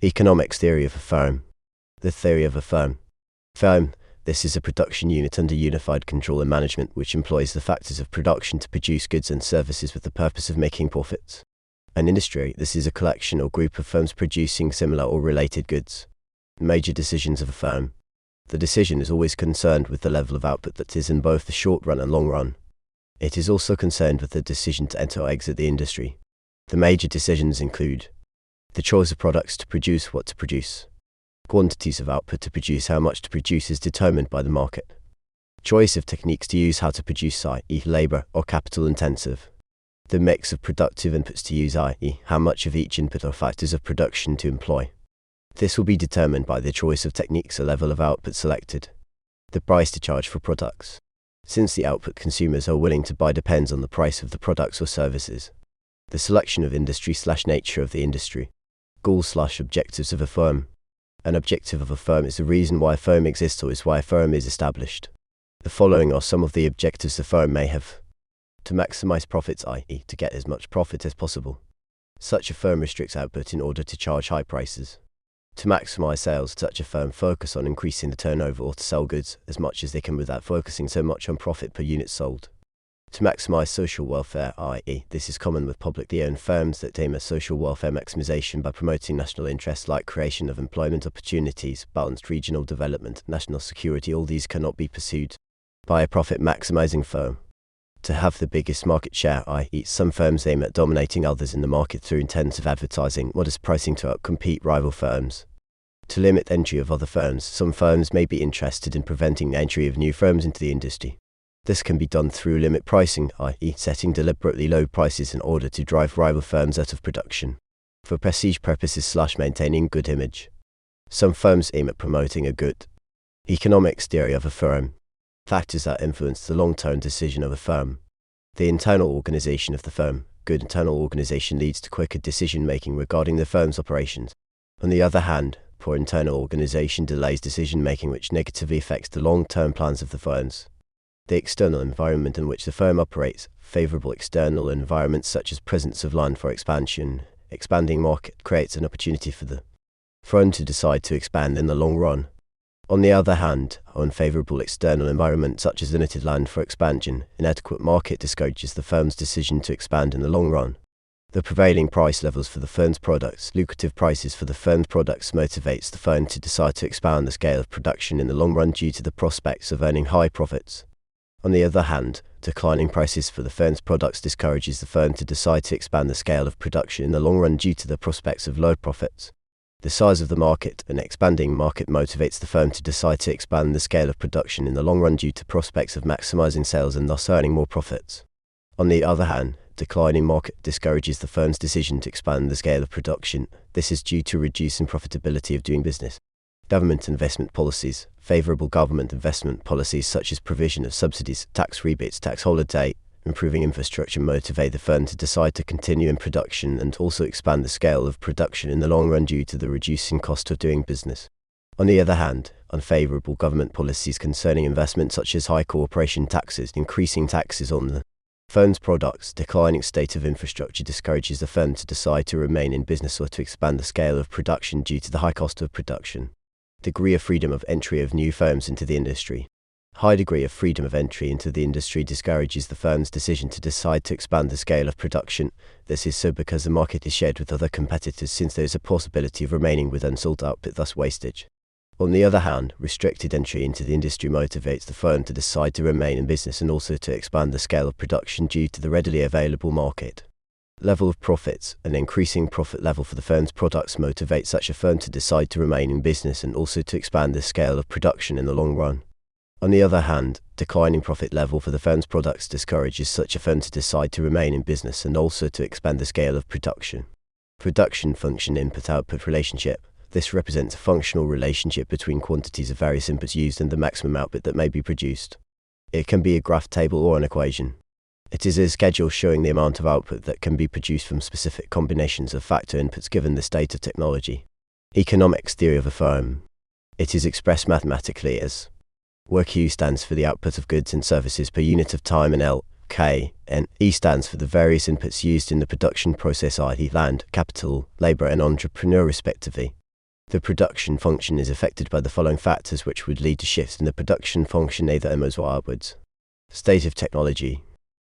Economics theory of a firm. The theory of a firm. Firm. This is a production unit under unified control and management which employs the factors of production to produce goods and services with the purpose of making profits. An industry. This is a collection or group of firms producing similar or related goods. Major decisions of a firm. The decision is always concerned with the level of output that is in both the short run and long run. It is also concerned with the decision to enter or exit the industry. The major decisions include the choice of products to produce, what to produce. Quantities of output to produce, how much to produce is determined by the market. Choice of techniques to use, how to produce, i.e. labor or capital intensive. The mix of productive inputs to use, i.e. how much of each input or factors of production to employ. This will be determined by the choice of techniques or level of output selected. The price to charge for products. Since the output consumers are willing to buy depends on the price of the products or services. The selection of industry/nature of the industry. Goals/objectives of a firm. An objective of a firm is the reason why a firm exists or is why a firm is established. The following are some of the objectives the firm may have. To maximize profits, i.e. to get as much profit as possible. Such a firm restricts output in order to charge high prices. To maximize sales, such a firm focus on increasing the turnover or to sell goods as much as they can without focusing so much on profit per unit sold. To maximize social welfare, i.e. this is common with publicly owned firms that aim at social welfare maximization by promoting national interests like creation of employment opportunities, balanced regional development, national security. All these cannot be pursued by a profit maximizing firm. To have the biggest market share, i.e. some firms aim at dominating others in the market through intensive advertising, modest pricing to outcompete rival firms. To limit entry of other firms, some firms may be interested in preventing the entry of new firms into the industry. This can be done through limit pricing, i.e. setting deliberately low prices in order to drive rival firms out of production. For prestige purposes/maintaining good image. Some firms aim at promoting a good economics theory of a firm. Factors that influence the long-term decision of a firm. The internal organization of the firm. Good internal organization leads to quicker decision-making regarding the firm's operations. On the other hand, poor internal organization delays decision-making which negatively affects the long-term plans of the firms. The external environment in which the firm operates. Favorable external environments such as presence of land for expansion. Expanding market creates an opportunity for the firm to decide to expand in the long run. On the other hand, unfavorable external environment such as limited land for expansion, inadequate market discourages the firm's decision to expand in the long run. The prevailing price levels for the firm's products. Lucrative prices for the firm's products motivates the firm to decide to expand the scale of production in the long run due to the prospects of earning high profits. On the other hand, declining prices for the firm's products discourages the firm to decide to expand the scale of production in the long run due to the prospects of low profits. The size of the market. An expanding market motivates the firm to decide to expand the scale of production in the long run due to prospects of maximizing sales and thus earning more profits. On the other hand, declining market discourages the firm's decision to expand the scale of production. This is due to reducing profitability of doing business. Government investment policies. Favorable government investment policies such as provision of subsidies, tax rebates, tax holiday, improving infrastructure motivate the firm to decide to continue in production and also expand the scale of production in the long run due to the reducing cost of doing business. On the other hand, unfavorable government policies concerning investment such as high corporation taxes, increasing taxes on the firm's products, declining state of infrastructure discourages the firm to decide to remain in business or to expand the scale of production due to the high cost of production. Degree of freedom of entry of new firms into the industry. High degree of freedom of entry into the industry discourages the firm's decision to decide to expand the scale of production. This is so because the market is shared with other competitors since there is a possibility of remaining with unsold output, thus wastage. On the other hand, restricted entry into the industry motivates the firm to decide to remain in business and also to expand the scale of production due to the readily available market. Level of profits. An increasing profit level for the firm's products motivates such a firm to decide to remain in business and also to expand the scale of production in the long run. On the other hand, declining profit level for the firm's products discourages such a firm to decide to remain in business and also to expand the scale of production. Production function input-output relationship. This represents a functional relationship between quantities of various inputs used and the maximum output that may be produced. It can be a graph table or an equation. It is a schedule showing the amount of output that can be produced from specific combinations of factor inputs given the state of technology. Economics theory of a firm. It is expressed mathematically as where Q stands for the output of goods and services per unit of time and L, K, and E stands for the various inputs used in the production process, i.e. land, capital, labor and entrepreneur respectively. The production function is affected by the following factors, which would lead to shifts in the production function either inwards or outwards. State of technology,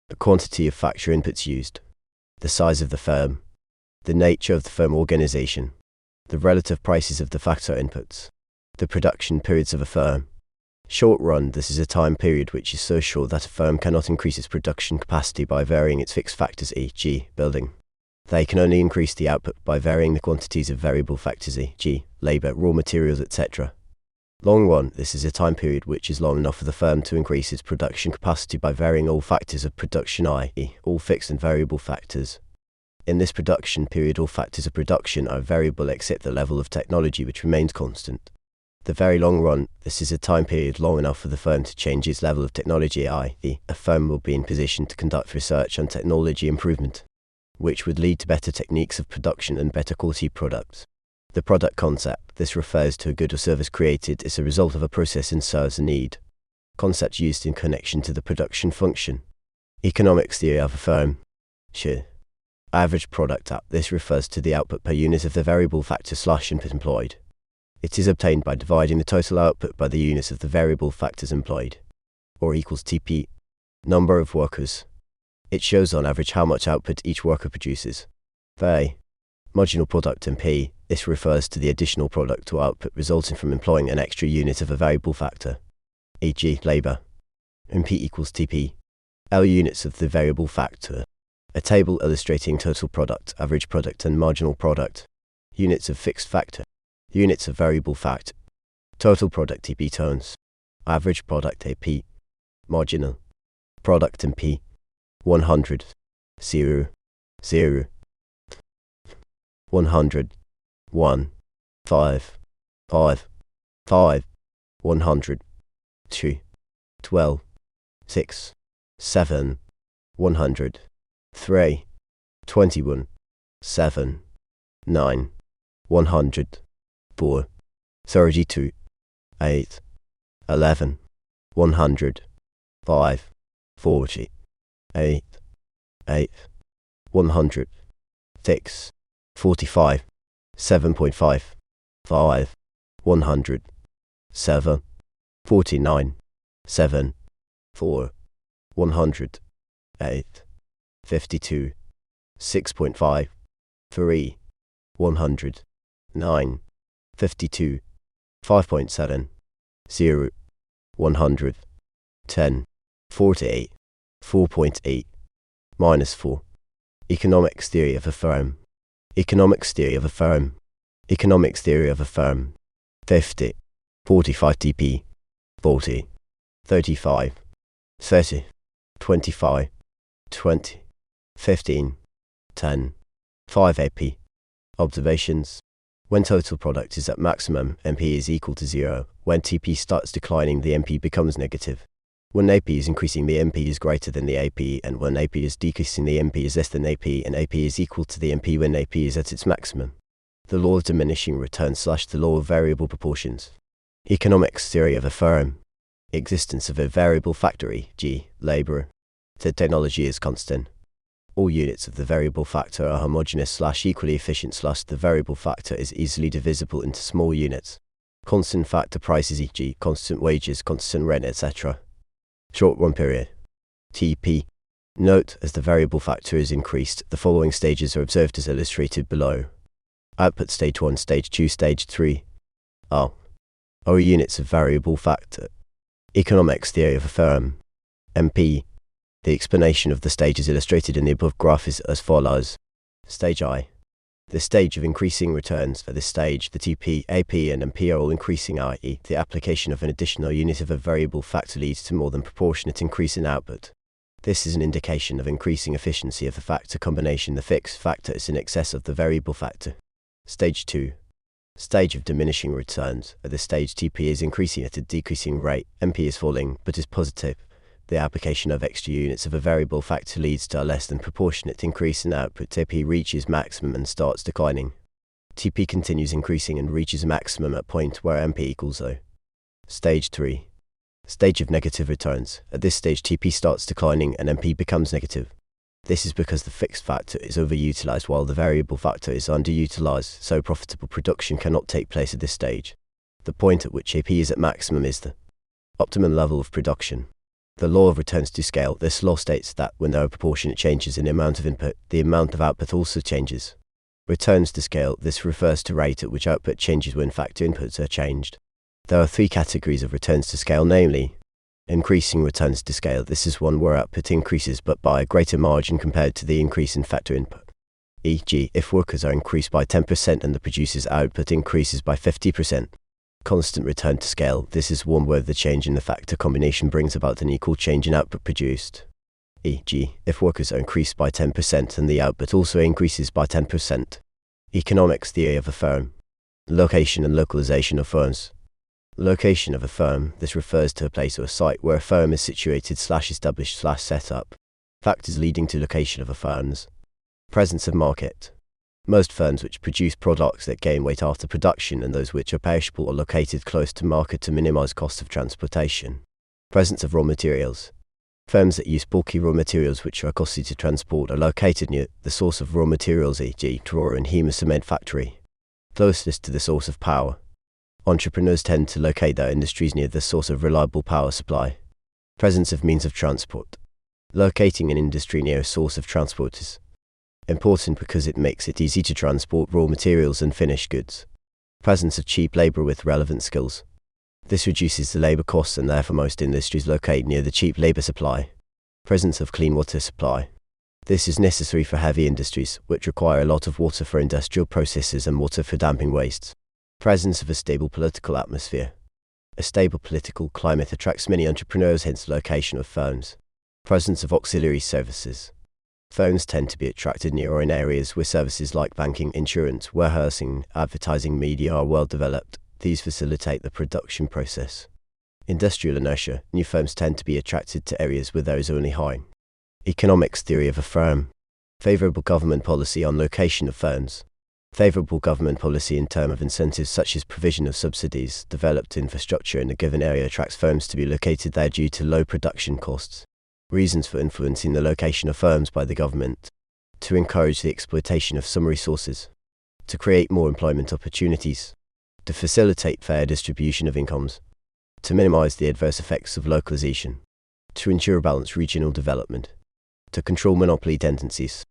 the quantity of factory inputs used, the size of the firm, the nature of the firm organization, the relative prices of the factor inputs, the production periods of a firm. Short run, this is a time period which is so short that a firm cannot increase its production capacity by varying its fixed factors, e.g., building. They can only increase the output by varying the quantities of variable factors, e.g., labor, raw materials, etc. Long run, this is a time period which is long enough for the firm to increase its production capacity by varying all factors of production, i.e., all fixed and variable factors. In this production period, all factors of production are variable except the level of technology, which remains constant. The very long run, this is a time period long enough for the firm to change its level of technology, i.e., a firm will be in position to conduct research on technology improvement, which would lead to better techniques of production and better quality products. The product concept, this refers to a good or service created as a result of a process and serves a need. Concept used in connection to the production function. Economics theory of a firm. Sure. Average product out, this refers to the output per unit of the variable factor / input employed. It is obtained by dividing the total output by the units of the variable factors employed, or equals TP, number of workers. It shows on average how much output each worker produces. VA, marginal product MP, this refers to the additional product or output resulting from employing an extra unit of a variable factor, e.g. labor. MP equals TP, L units of the variable factor. A table illustrating total product, average product and marginal product. Units of fixed factor. Units of variable factor. Total product TP tones. Average product AP. Marginal product MP. 100. 0. 0. 100. 1. 5. 5. 5. 100. 2. 12. 6. 7. 100. 3. 21. 7. 9. 100. 4. 32. 8. 11. 100. 5. 40. 8. 8. 100. 6. 45. 7.5. 5. 100. 7. 49. 7. 4. 100. 8. 52. 6.5. 3. 100. 9. 52. 5.7. 0. 100. 10. 48. 4.8. Minus 4. Economics theory of a firm. Economics theory of a firm. Economics theory of a firm. 50. 45 TP. 40. 35. 30. 25. 20. 15. 10. 5 AP. Observations. When total product is at maximum, MP is equal to 0. When TP starts declining, the MP becomes negative. When AP is increasing, the MP is greater than the AP, and when AP is decreasing, the MP is less than AP, and AP is equal to the MP when AP is at its maximum. The law of diminishing returns / the law of variable proportions. Economics theory of a firm. Existence of a variable factor, e.g., labor. The technology is constant. All units of the variable factor are homogeneous / equally efficient / the variable factor is easily divisible into small units. Constant factor prices, e.g., constant wages, constant rent, etc. Short run period. TP. Note, as the variable factor is increased, the following stages are observed as illustrated below. Output stage 1, stage 2, stage 3. R. Are units of variable factor. Economics theory of a firm. MP. The explanation of the stages illustrated in the above graph is as follows. Stage I. The stage of increasing returns. For this stage, the TP, AP, and MP are all increasing, i.e., the application of an additional unit of a variable factor leads to more than proportionate increase in output. This is an indication of increasing efficiency of the factor combination. The fixed factor is in excess of the variable factor. Stage 2. Stage of diminishing returns. At this stage, TP is increasing at a decreasing rate, MP is falling, but is positive. The application of extra units of a variable factor leads to a less than proportionate increase in output. AP reaches maximum and starts declining. TP continues increasing and reaches maximum at point where MP equals 0. Stage 3. Stage of negative returns. At this stage, TP starts declining and MP becomes negative. This is because the fixed factor is overutilized while the variable factor is underutilized, so profitable production cannot take place at this stage. The point at which AP is at maximum is the optimum level of production. The law of returns to scale. This law states that when there are proportionate changes in the amount of input, the amount of output also changes. Returns to scale. This refers to rate at which output changes when factor inputs are changed. There are three categories of returns to scale, namely, increasing returns to scale. This is one where output increases but by a greater margin compared to the increase in factor input. E.g., if workers are increased by 10% and the producer's output increases by 50%. Constant return to scale. This is one where the change in the factor combination brings about an equal change in output produced. E.g., if workers are increased by 10% and the output also increases by 10%. Economics theory of a firm. Location and localization of firms. Location of a firm. This refers to a place or a site where a firm is situated / established / set up. Factors leading to location of a firm's. Presence of market. Most firms which produce products that gain weight after production and those which are perishable are located close to market to minimize cost of transportation. Presence of raw materials. Firms that use bulky raw materials which are costly to transport are located near the source of raw materials, e.g. drawer and Hema cement factory. Closeness to the source of power. Entrepreneurs tend to locate their industries near the source of reliable power supply. Presence of means of transport. Locating an industry near a source of transport is important because it makes it easy to transport raw materials and finished goods. Presence of cheap labor with relevant skills. This reduces the labor costs and therefore most industries locate near the cheap labor supply. Presence of clean water supply. This is necessary for heavy industries, which require a lot of water for industrial processes and water for damping wastes. Presence of a stable political atmosphere. A stable political climate attracts many entrepreneurs, hence location of firms. Presence of auxiliary services. Firms tend to be attracted near or in areas where services like banking, insurance, warehousing, advertising, media are well developed. These facilitate the production process. Industrial inertia. New firms tend to be attracted to areas where there is only high. Economics theory of a firm. Favorable government policy on location of firms. Favorable government policy in terms of incentives such as provision of subsidies, developed infrastructure in a given area attracts firms to be located there due to low production costs. Reasons for influencing the location of firms by the government. To encourage the exploitation of some resources. To create more employment opportunities. To facilitate fair distribution of incomes. To minimize the adverse effects of localization. To ensure balanced regional development. To control monopoly tendencies.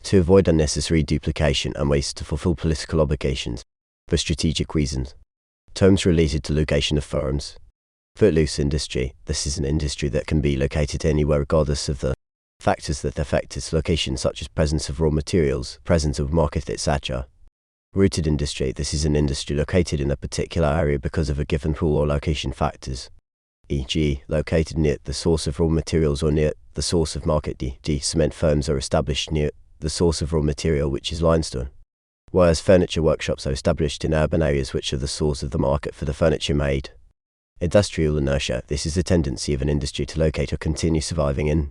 To avoid unnecessary duplication and waste to fulfill political obligations. For strategic reasons. Terms related to location of firms. Footloose industry. This is an industry that can be located anywhere regardless of the factors that affect its location, such as presence of raw materials, presence of market, etc. Rooted industry. This is an industry located in a particular area because of a given pool or location factors. E.g., located near the source of raw materials or near the source of market. E.g., cement firms are established near the source of raw material, which is limestone, whereas furniture workshops are established in urban areas which are the source of the market for the furniture made. Industrial inertia. This is the tendency of an industry to locate or continue surviving in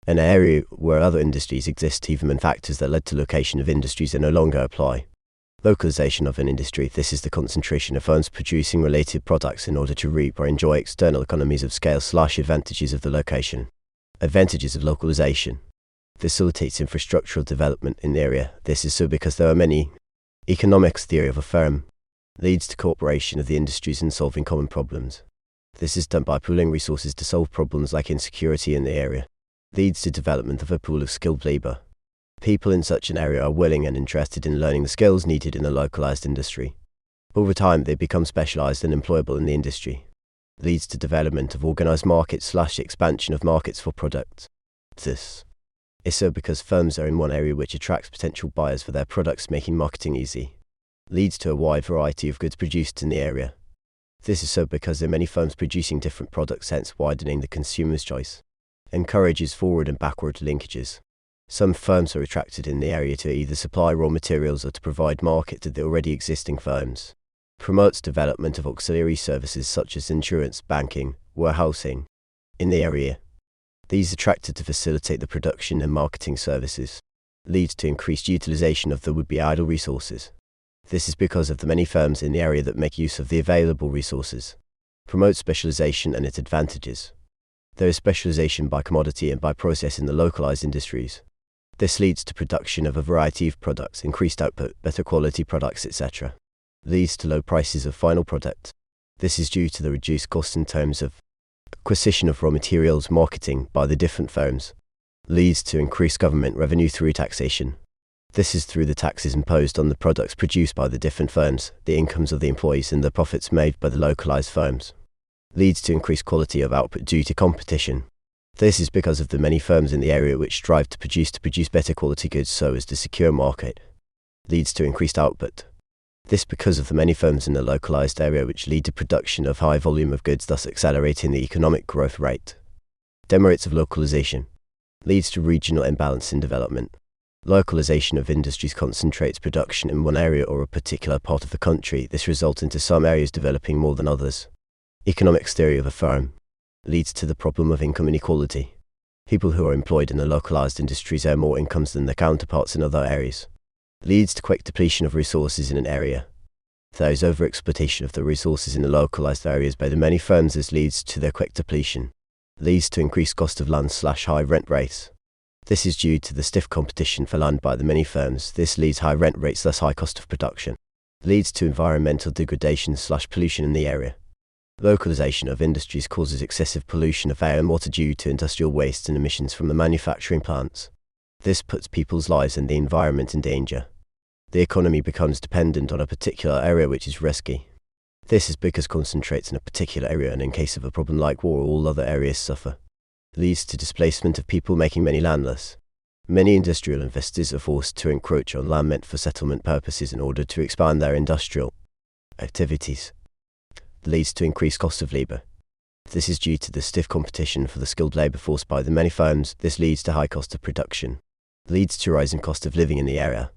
an area where other industries exist even when factors that led to location of industries no longer apply. Localization of an industry. This is the concentration of firms producing related products in order to reap or enjoy external economies of scale / advantages of the location. Advantages of localization. Facilitates infrastructural development in the area. This is so because there are many. Economics theory of a firm. Leads to cooperation of the industries in solving common problems. This is done by pooling resources to solve problems like insecurity in the area. Leads to development of a pool of skilled labor. People in such an area are willing and interested in learning the skills needed in a localized industry. Over time, they become specialized and employable in the industry. Leads to development of organized markets / expansion of markets for products. This is so because firms are in one area which attracts potential buyers for their products, making marketing easy. Leads to a wide variety of goods produced in the area. This is so because there are many firms producing different products, hence widening the consumer's choice. Encourages forward and backward linkages. Some firms are attracted in the area to either supply raw materials or to provide market to the already existing firms. Promotes development of auxiliary services such as insurance, banking, warehousing in the area. These attracted to facilitate the production and marketing services. Leads to increased utilization of the would-be idle resources. This is because of the many firms in the area that make use of the available resources. Promotes specialization and its advantages. There is specialization by commodity and by process in the localized industries. This leads to production of a variety of products, increased output, better quality products, etc. Leads to low prices of final product. This is due to the reduced cost in terms of acquisition of raw materials, marketing by the different firms. Leads to increased government revenue through taxation. This is through the taxes imposed on the products produced by the different firms, the incomes of the employees and the profits made by the localized firms. Leads to increased quality of output due to competition. This is because of the many firms in the area which strive to produce better quality goods so as to secure market. Leads to increased output. This because of the many firms in the localized area which lead to production of high volume of goods, thus accelerating the economic growth rate. Demerits of localization. Leads to regional imbalance in development. Localization of industries concentrates production in one area or a particular part of the country. This results into some areas developing more than others. Economics theory of a firm. Leads to the problem of income inequality. People who are employed in the localized industries earn more incomes than their counterparts in other areas. Leads to quick depletion of resources in an area. There is overexploitation of the resources in the localized areas by the many firms. This leads to their quick depletion. Leads to increased cost of land/high rent rates. This is due to the stiff competition for land by the many firms. This leads high rent rates, thus high cost of production. Leads to environmental degradation/pollution in the area. Localization of industries causes excessive pollution of air and water due to industrial waste and emissions from the manufacturing plants. This puts people's lives and the environment in danger. The economy becomes dependent on a particular area which is risky. This is because concentrates in a particular area, and in case of a problem like war, all other areas suffer. Leads to displacement of people, making many landless. Many industrial investors are forced to encroach on land meant for settlement purposes in order to expand their industrial activities. Leads to increased cost of labor. This is due to the stiff competition for the skilled labor force by the many firms. This leads to high cost of production. Leads to rising cost of living in the area.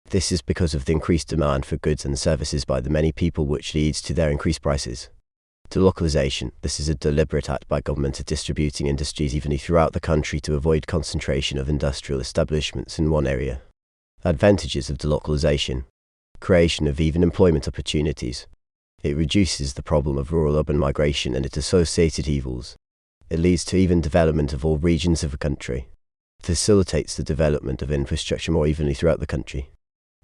This is because of the increased demand for goods and services by the many people, which leads to their increased prices. Delocalization. This is a deliberate act by government of distributing industries evenly throughout the country to avoid concentration of industrial establishments in one area. Advantages of delocalization. Creation of even employment opportunities. It reduces the problem of rural-urban migration and its associated evils. It leads to even development of all regions of a country. Facilitates the development of infrastructure more evenly throughout the country.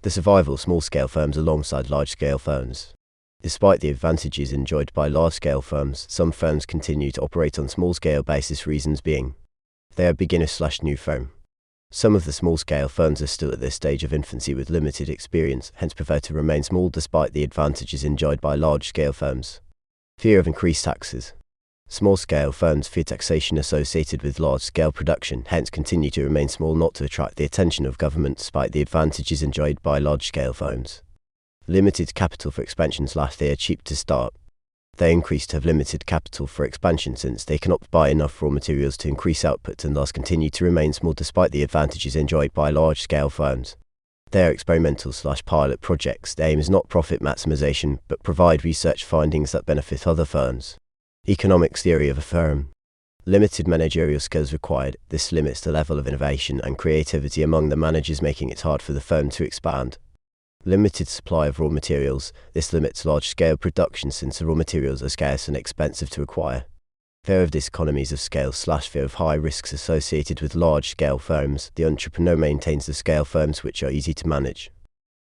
The survival of small-scale firms alongside large-scale firms. Despite the advantages enjoyed by large-scale firms, some firms continue to operate on small-scale basis, reasons being they are beginner/new firm. Some of the small-scale firms are still at this stage of infancy with limited experience, hence prefer to remain small despite the advantages enjoyed by large-scale firms. Fear of increased taxes. Small-scale firms fear taxation associated with large-scale production, hence continue to remain small not to attract the attention of government despite the advantages enjoyed by large-scale firms. Limited capital for expansion / they are cheap to start. They increase to have limited capital for expansion since they cannot buy enough raw materials to increase output and thus continue to remain small despite the advantages enjoyed by large-scale firms. They are experimental / pilot projects. The aim is not profit maximization but provide research findings that benefit other firms. Economics theory of a firm. Limited managerial skills required. This limits the level of innovation and creativity among the managers, making it hard for the firm to expand. Limited supply of raw materials. This limits large-scale production since the raw materials are scarce and expensive to acquire. Fear of diseconomies of scale / fear of high risks associated with large-scale firms. The entrepreneur maintains the scale firms which are easy to manage.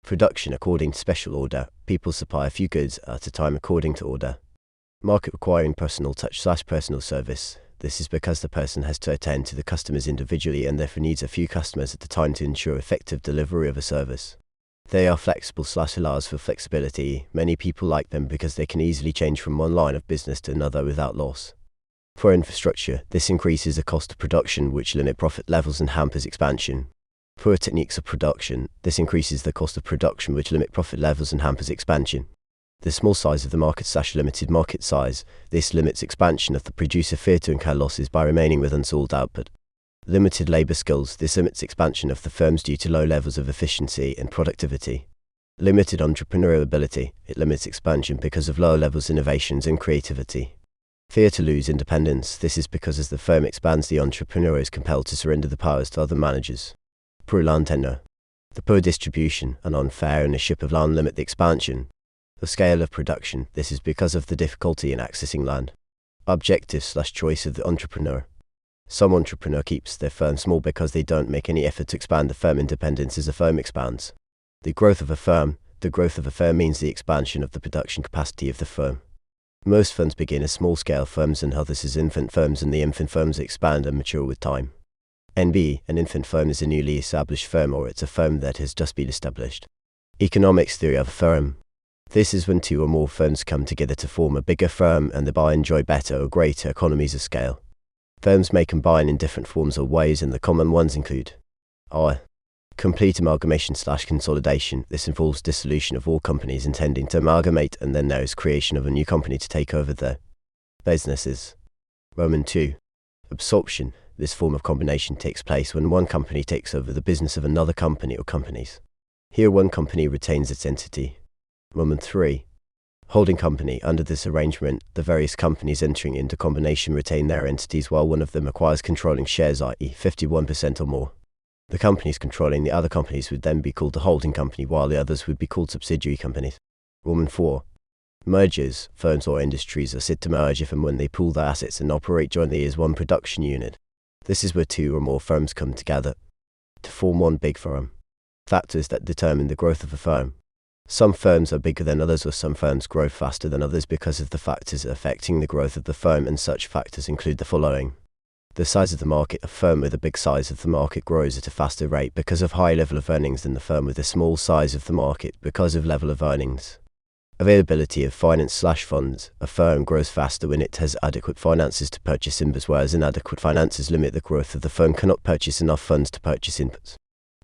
Production according to special order. People supply a few goods at a time according to order. Market requiring personal touch / personal service. This is because the person has to attend to the customers individually and therefore needs a few customers at a time to ensure effective delivery of a service. They are flexible / allows for flexibility. Many people like them because they can easily change from one line of business to another without loss. For infrastructure, this increases the cost of production, which limit profit levels and hampers expansion. For techniques of production, this increases the cost of production, which limit profit levels and hampers expansion. The small size of the market / limited market size. This limits expansion of the producer fear to incur losses by remaining with unsold output. Limited labor skills. This limits expansion of the firms due to low levels of efficiency and productivity. Limited entrepreneurial ability. It limits expansion because of lower levels of innovations and creativity. Fear to lose independence. This is because as the firm expands, the entrepreneur is compelled to surrender the powers to other managers. Poor land tenure. The poor distribution and unfair ownership of land limit the expansion. The scale of production. This is because of the difficulty in accessing land. Objectives / choice of the entrepreneur. Some entrepreneur keeps their firm small because they don't make any effort to expand the firm independence as the firm expands. The growth of a firm means the expansion of the production capacity of the firm. Most firms begin as small-scale firms and others as infant firms, and the infant firms expand and mature with time. NB, an infant firm is a newly established firm, or it's a firm that has just been established. Economics theory of a firm. This is when two or more firms come together to form a bigger firm and thereby enjoy better or greater economies of scale. Firms may combine in different forms or ways, and the common ones include R. Complete amalgamation/consolidation. This involves dissolution of all companies intending to amalgamate, and then there is creation of a new company to take over their businesses. Roman 2. Absorption. This form of combination takes place when one company takes over the business of another company or companies. Here one company retains its entity. Roman 3. Holding company. Under this arrangement, the various companies entering into combination retain their entities while one of them acquires controlling shares, i.e. 51% or more. The companies controlling the other companies would then be called the holding company, while the others would be called subsidiary companies. Roman 4. Mergers. Firms or industries are said to merge if and when they pool their assets and operate jointly as one production unit. This is where two or more firms come together to form one big firm. Factors that determine the growth of a firm. Some firms are bigger than others, or some firms grow faster than others because of the factors affecting the growth of the firm, and such factors include the following. The size of the market. A firm with a big size of the market grows at a faster rate because of high level of earnings than the firm with a small size of the market because of level of earnings. Availability of finance/funds. A firm grows faster when it has adequate finances to purchase inputs, whereas inadequate finances limit the growth of the firm, cannot purchase enough funds to purchase inputs.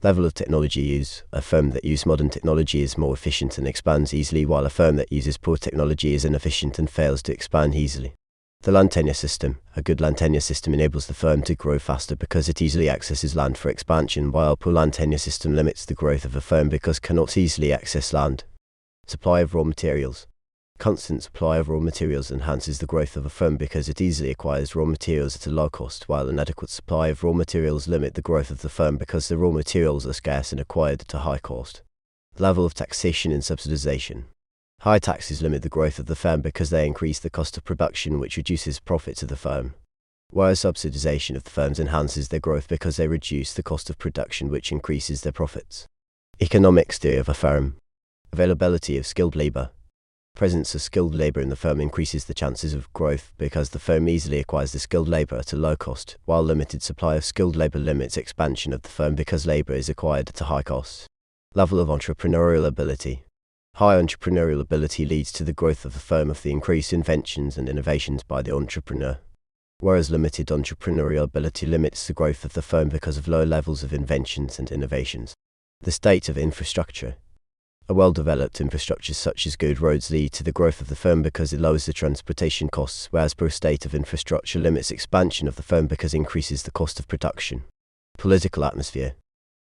Level of technology use. A firm that uses modern technology is more efficient and expands easily, while a firm that uses poor technology is inefficient and fails to expand easily. The land tenure system. A good land tenure system enables the firm to grow faster because it easily accesses land for expansion, while a poor land tenure system limits the growth of a firm because it cannot easily access land. Supply of raw materials. Constant supply of raw materials enhances the growth of a firm because it easily acquires raw materials at a low cost, while inadequate supply of raw materials limit the growth of the firm because the raw materials are scarce and acquired at a high cost. Level of taxation and subsidization. High taxes limit the growth of the firm because they increase the cost of production, which reduces profits of the firm, whereas subsidization of the firms enhances their growth because they reduce the cost of production, which increases their profits. Economics theory of a firm. Availability of skilled labor. Presence of skilled labor in the firm increases the chances of growth because the firm easily acquires the skilled labor at a low cost, while limited supply of skilled labor limits expansion of the firm because labor is acquired at a high cost. Level of entrepreneurial ability. High entrepreneurial ability leads to the growth of the firm of the increased inventions and innovations by the entrepreneur, whereas limited entrepreneurial ability limits the growth of the firm because of low levels of inventions and innovations. The state of infrastructure. A well-developed infrastructure such as good roads lead to the growth of the firm because it lowers the transportation costs, whereas poor state of infrastructure limits expansion of the firm because it increases the cost of production. Political atmosphere.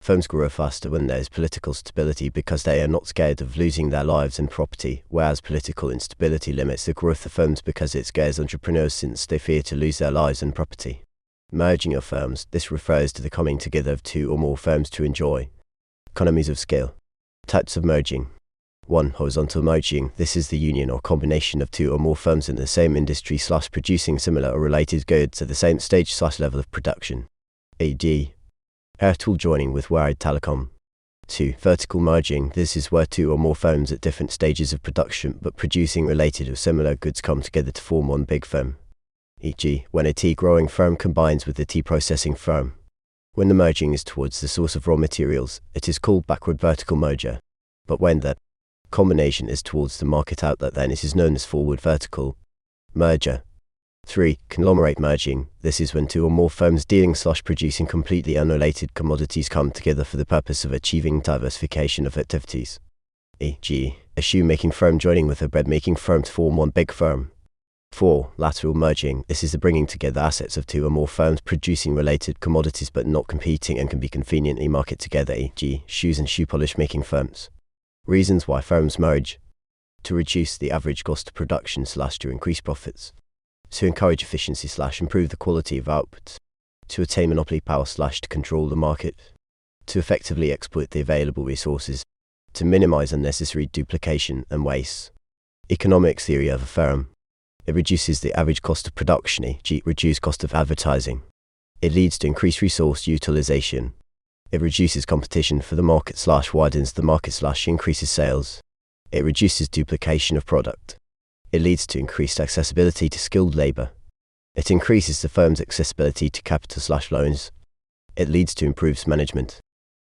Firms grow faster when there is political stability because they are not scared of losing their lives and property, whereas political instability limits the growth of firms because it scares entrepreneurs since they fear to lose their lives and property. Merging of firms. This refers to the coming together of two or more firms to enjoy economies of scale. Types of merging. 1. Horizontal merging. This is the union or combination of two or more firms in the same industry / producing similar or related goods at the same stage / level of production. e.g. Airtel joining with Wired Telecom. 2. Vertical merging. This is where two or more firms at different stages of production but producing related or similar goods come together to form one big firm. E.g. when a tea growing firm combines with a tea processing firm. When the merging is towards the source of raw materials, it is called backward vertical merger. But when that combination is towards the market outlet, then it is known as forward vertical merger. 3. Conglomerate merging. This is when two or more firms dealing / producing completely unrelated commodities come together for the purpose of achieving diversification of activities. E.g. a shoemaking firm joining with a bread-making firm to form one big firm. 4. Lateral merging. This is the bringing together assets of two or more firms producing related commodities but not competing and can be conveniently marketed together, e.g. shoes and shoe polish making firms. Reasons why firms merge. To reduce the average cost of production / to increase profits. To encourage efficiency / improve the quality of output. To attain monopoly power / to control the market. To effectively exploit the available resources. To minimize unnecessary duplication and waste. Economics theory of a firm. It reduces the average cost of production, e.g. reduced cost of advertising. It leads to increased resource utilization. It reduces competition for the market / widens the market / increases sales. It reduces duplication of product. It leads to increased accessibility to skilled labor. It increases the firm's accessibility to capital / loans. It leads to improves management.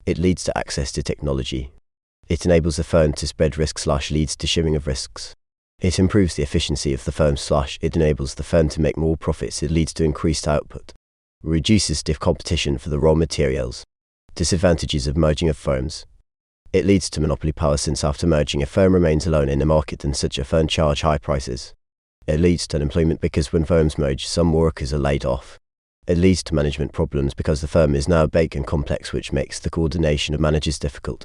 It leads to access to technology. It enables the firm to spread risks / leads to sharing of risks. It improves the efficiency of the firm / it enables the firm to make more profits. It leads to increased output. Reduces stiff competition for the raw materials. Disadvantages of merging of firms. It leads to monopoly power, since after merging a firm remains alone in the market and such a firm charge high prices. It leads to unemployment because when firms merge, some workers are laid off. It leads to management problems because the firm is now big and complex, which makes the coordination of managers difficult.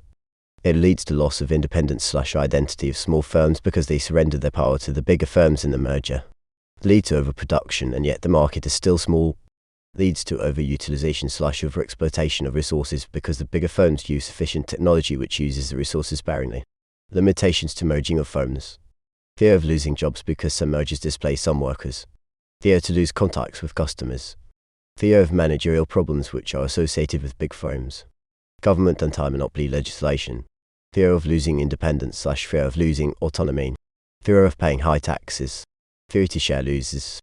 It leads to loss of independence / identity of small firms because they surrender their power to the bigger firms in the merger. Lead to overproduction, and yet the market is still small. Leads to overutilization / overexploitation of resources because the bigger firms use efficient technology which uses the resources sparingly. Limitations to merging of firms. Fear of losing jobs because some mergers displace some workers. Fear to lose contacts with customers. Fear of managerial problems which are associated with big firms. Government anti-monopoly legislation. Fear of losing independence / fear of losing autonomy. Fear of paying high taxes. Fear to share losses.